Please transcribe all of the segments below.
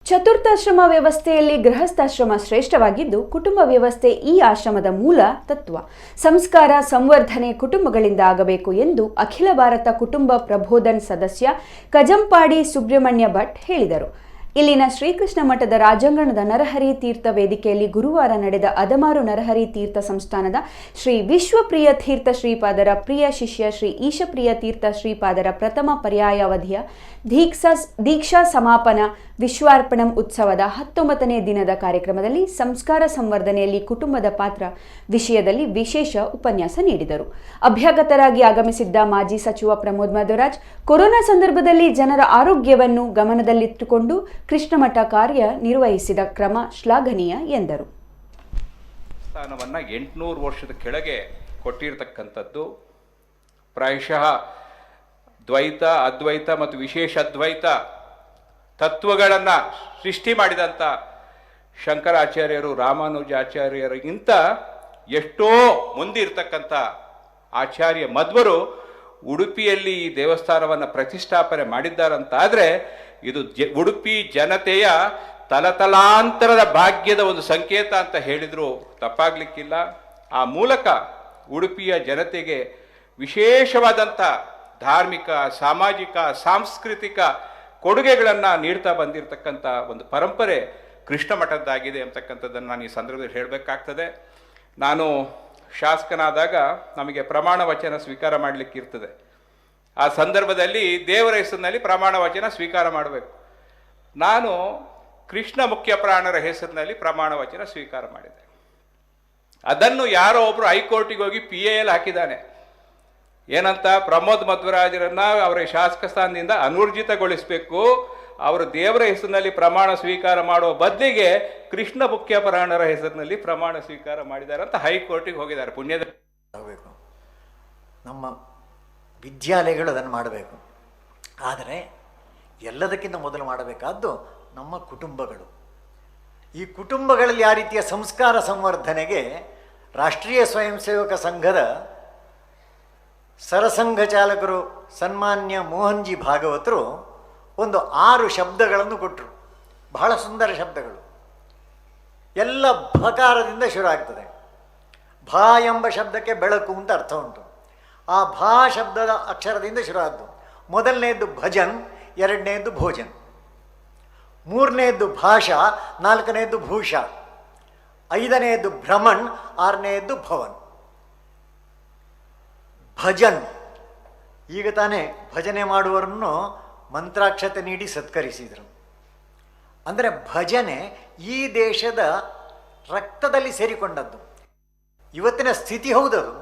ಚತುರ್ಥಾಶ್ರಮ ವ್ಯವಸ್ಥೆಯಲ್ಲಿ ಗೃಹಸ್ಥಾಶ್ರಮ ಶ್ರೇಷ್ಠವಾಗಿದ್ದು, ಕುಟುಂಬ ವ್ಯವಸ್ಥೆ ಈ ಆಶ್ರಮದ ಮೂಲ ತತ್ವ. ಸಂಸ್ಕಾರ ಸಂವರ್ಧನೆ ಕುಟುಂಬಗಳಿಂದ ಆಗಬೇಕು ಎಂದು ಅಖಿಲ ಭಾರತ ಕುಟುಂಬ ಪ್ರಬೋಧನ್ ಸದಸ್ಯ ಕಜಂಪಾಡಿ ಸುಬ್ರಹ್ಮಣ್ಯ ಭಟ್ ಹೇಳಿದರು. ಇಲ್ಲಿನ ಶ್ರೀಕೃಷ್ಣ ಮಠದ ರಾಜಾಂಗಣದ ನರಹರಿ ತೀರ್ಥ ವೇದಿಕೆಯಲ್ಲಿ ಗುರುವಾರ ನಡೆದ ಅದಮಾರು ನರಹರಿ ತೀರ್ಥ ಸಂಸ್ಥಾನದ ಶ್ರೀ ವಿಶ್ವಪ್ರಿಯ ತೀರ್ಥ ಶ್ರೀಪಾದರ ಪ್ರಿಯ ಶಿಷ್ಯ ಶ್ರೀ ಈಶಪ್ರಿಯ ತೀರ್ಥ ಶ್ರೀಪಾದರ ಪ್ರಥಮ ಪರ್ಯಾಯಾವಧಿಯ ದೀಕ್ಷಾ ಸಮಾಪನ ವಿಶ್ವಾರ್ಪಣಂ ಉತ್ಸವದ 19ನೇ ದಿನದ ಕಾರ್ಯಕ್ರಮದಲ್ಲಿ ಸಂಸ್ಕಾರ ಸಂವರ್ಧನೆಯಲ್ಲಿ ಕುಟುಂಬದ ಪಾತ್ರ ವಿಷಯದಲ್ಲಿ ವಿಶೇಷ ಉಪನ್ಯಾಸ ನೀಡಿದರು. ಅಭ್ಯಾಗತರಾಗಿ ಆಗಮಿಸಿದ್ದ ಮಾಜಿ ಸಚಿವ ಪ್ರಮೋದ್ ಮಧ್ವರಾಜ್, ಕೊರೋನಾ ಸಂದರ್ಭದಲ್ಲಿ ಜನರ ಆರೋಗ್ಯವನ್ನು ಗಮನದಲ್ಲಿಟ್ಟುಕೊಂಡು ಕೃಷ್ಣಮಠ ಕಾರ್ಯ ನಿರ್ವಹಿಸಿದ ಕ್ರಮ ಶ್ಲಾಘನೀಯ ಎಂದರು. ಸ್ಥಾನವನ್ನು 800 ವರ್ಷದ ಕೆಳಗೆ ಕೊಟ್ಟಿರತಕ್ಕಂಥದ್ದು ಪ್ರಾಯಶಃ ದ್ವೈತ, ಅದ್ವೈತ ಮತ್ತು ವಿಶೇಷ ಅದ್ವೈತ ತತ್ವಗಳನ್ನು ಸೃಷ್ಟಿ ಮಾಡಿದಂಥ ಶಂಕರಾಚಾರ್ಯರು, ರಾಮಾನುಜಾಚಾರ್ಯರಿಗಿಂತ ಎಷ್ಟೋ ಮುಂದಿರ್ತಕ್ಕಂಥ ಆಚಾರ್ಯ ಮಧ್ವರು ಉಡುಪಿಯಲ್ಲಿ ಈ ದೇವಸ್ಥಾನವನ್ನು ಪ್ರತಿಷ್ಠಾಪನೆ ಮಾಡಿದ್ದಾರಂತಾದರೆ ಇದು ಉಡುಪಿ ಜನತೆಯ ತಲತಲಾಂತರದ ಭಾಗ್ಯದ ಒಂದು ಸಂಕೇತ ಅಂತ ಹೇಳಿದರೂ ತಪ್ಪಾಗಲಿಕ್ಕಿಲ್ಲ. ಆ ಮೂಲಕ ಉಡುಪಿಯ ಜನತೆಗೆ ವಿಶೇಷವಾದಂಥ ಧಾರ್ಮಿಕ, ಸಾಮಾಜಿಕ, ಸಾಂಸ್ಕೃತಿಕ ಕೊಡುಗೆಗಳನ್ನು ನೀಡ್ತಾ ಬಂದಿರತಕ್ಕಂಥ ಒಂದು ಪರಂಪರೆ ಕೃಷ್ಣ ಮಠದ್ದಾಗಿದೆ ಅಂತಕ್ಕಂಥದ್ದನ್ನು ನಾನು ಈ ಸಂದರ್ಭದಲ್ಲಿ ಹೇಳಬೇಕಾಗ್ತದೆ. ನಾನು ಶಾಸಕನಾದಾಗ ನಮಗೆ ಪ್ರಮಾಣ ವಚನ ಸ್ವೀಕಾರ ಮಾಡಲಿಕ್ಕಿರ್ತದೆ. ಆ ಸಂದರ್ಭದಲ್ಲಿ ದೇವರ ಹೆಸರಿನಲ್ಲಿ ಪ್ರಮಾಣ ವಚನ ಸ್ವೀಕಾರ ಮಾಡಬೇಕು. ನಾನು ಕೃಷ್ಣ ಮುಖ್ಯ ಪ್ರಾಣರ ಹೆಸರಿನಲ್ಲಿ ಪ್ರಮಾಣ ವಚನ ಸ್ವೀಕಾರ ಮಾಡಿದೆ. ಅದನ್ನು ಯಾರೋ ಒಬ್ಬರು ಹೈಕೋರ್ಟಿಗೆ ಹೋಗಿ PAL ಹಾಕಿದ್ದಾನೆ. ಏನಂತ, ಪ್ರಮೋದ್ ಮಧ್ವರಾಜರನ್ನ ಅವರ ಶಾಸಕ ಸ್ಥಾನದಿಂದ ಅನೂರ್ಜಿತಗೊಳಿಸಬೇಕು, ಅವರು ದೇವರ ಹೆಸರಿನಲ್ಲಿ ಪ್ರಮಾಣ ಸ್ವೀಕಾರ ಮಾಡುವ ಬದಲಿಗೆ ಕೃಷ್ಣ ಮುಖ್ಯ ಪ್ರಾಣರ ಹೆಸರಿನಲ್ಲಿ ಪ್ರಮಾಣ ಸ್ವೀಕಾರ ಮಾಡಿದ್ದಾರೆ ಅಂತ ಹೈಕೋರ್ಟಿಗೆ ಹೋಗಿದ್ದಾರೆ. ಪುಣ್ಯದ ನಮ್ಮ ವಿದ್ಯಾಲಯಗಳು ಅದನ್ನು ಮಾಡಬೇಕು. ಆದರೆ ಎಲ್ಲದಕ್ಕಿಂತ ಮೊದಲು ಮಾಡಬೇಕಾದ್ದು ನಮ್ಮ ಕುಟುಂಬಗಳು. ಈ ಕುಟುಂಬಗಳಲ್ಲಿ ಆ ರೀತಿಯ ಸಂಸ್ಕಾರ ಸಂವರ್ಧನೆಗೆ ರಾಷ್ಟ್ರೀಯ ಸ್ವಯಂ ಸೇವಕ ಸಂಘದ ಸರಸಂಘ ಚಾಲಕರು ಸನ್ಮಾನ್ಯ ಮೋಹನ್ಜಿ ಭಾಗವತರು ಒಂದು 6 ಶಬ್ದಗಳನ್ನು ಕೊಟ್ಟರು. ಬಹಳ ಸುಂದರ ಶಬ್ದಗಳು. ಎಲ್ಲ ಭಕಾರದಿಂದ ಶುರು ಆಗ್ತದೆ. ಭಾ ಎಂಬ ಶಬ್ದಕ್ಕೆ ಬೆಳಕು ಅಂತ ಅರ್ಥ ಉಂಟು. ಆ ಭಾ ಶಬ್ದದ ಅಕ್ಷರದಿಂದ ಶುರುವಾದ್ದು. ಮೊದಲನೆಯದ್ದು ಭಜನ್, ಎರಡನೆಯದ್ದು ಭೋಜನ್, ಮೂರನೆಯದ್ದು ಭಾಷಾ, ನಾಲ್ಕನೆಯದ್ದು ಭೂಷಾ, ಐದನೆಯದ್ದು ಭ್ರಮಣ್, ಆರನೆಯದ್ದು ಭವನ್. ಭಜನ್, ಈಗ ತಾನೇ ಭಜನೆ ಮಾಡುವವರನ್ನು ಮಂತ್ರಾಕ್ಷತೆ ನೀಡಿ ಸತ್ಕರಿಸಿದರು. ಅಂದರೆ ಭಜನೆ ಈ ದೇಶದ ರಕ್ತದಲ್ಲಿ ಸೇರಿಕೊಂಡದ್ದು. ಇವತ್ತಿನ ಸ್ಥಿತಿ ಹೌದದು.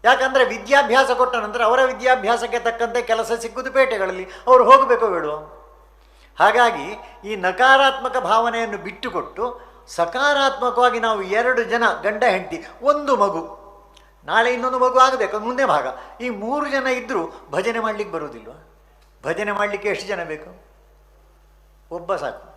ಯಾಕಂದರೆ ವಿದ್ಯಾಭ್ಯಾಸ ಕೊಟ್ಟ ನಂತರ ಅವರ ವಿದ್ಯಾಭ್ಯಾಸಕ್ಕೆ ತಕ್ಕಂತೆ ಕೆಲಸ ಸಿಕ್ಕುದು ಪೇಟೆಗಳಲ್ಲಿ, ಅವರು ಹೋಗಬೇಕು ಬೇಡುವ. ಹಾಗಾಗಿ ಈ ನಕಾರಾತ್ಮಕ ಭಾವನೆಯನ್ನು ಬಿಟ್ಟುಕೊಟ್ಟು ಸಕಾರಾತ್ಮಕವಾಗಿ ನಾವು 2 ಜನ ಗಂಡ ಹೆಂಡತಿ, ಒಂದು ಮಗು, ನಾಳೆ ಇನ್ನೊಂದು ಮಗು ಆಗಬೇಕು, ಮುಂದೆ ಭಾಗ, ಈ 3 ಜನ ಇದ್ದರೂ ಭಜನೆ ಮಾಡಲಿಕ್ಕೆ ಬರುವುದಿಲ್ವ? ಭಜನೆ ಮಾಡಲಿಕ್ಕೆ ಎಷ್ಟು ಜನ ಬೇಕು? ಒಬ್ಬ ಸಾಕು.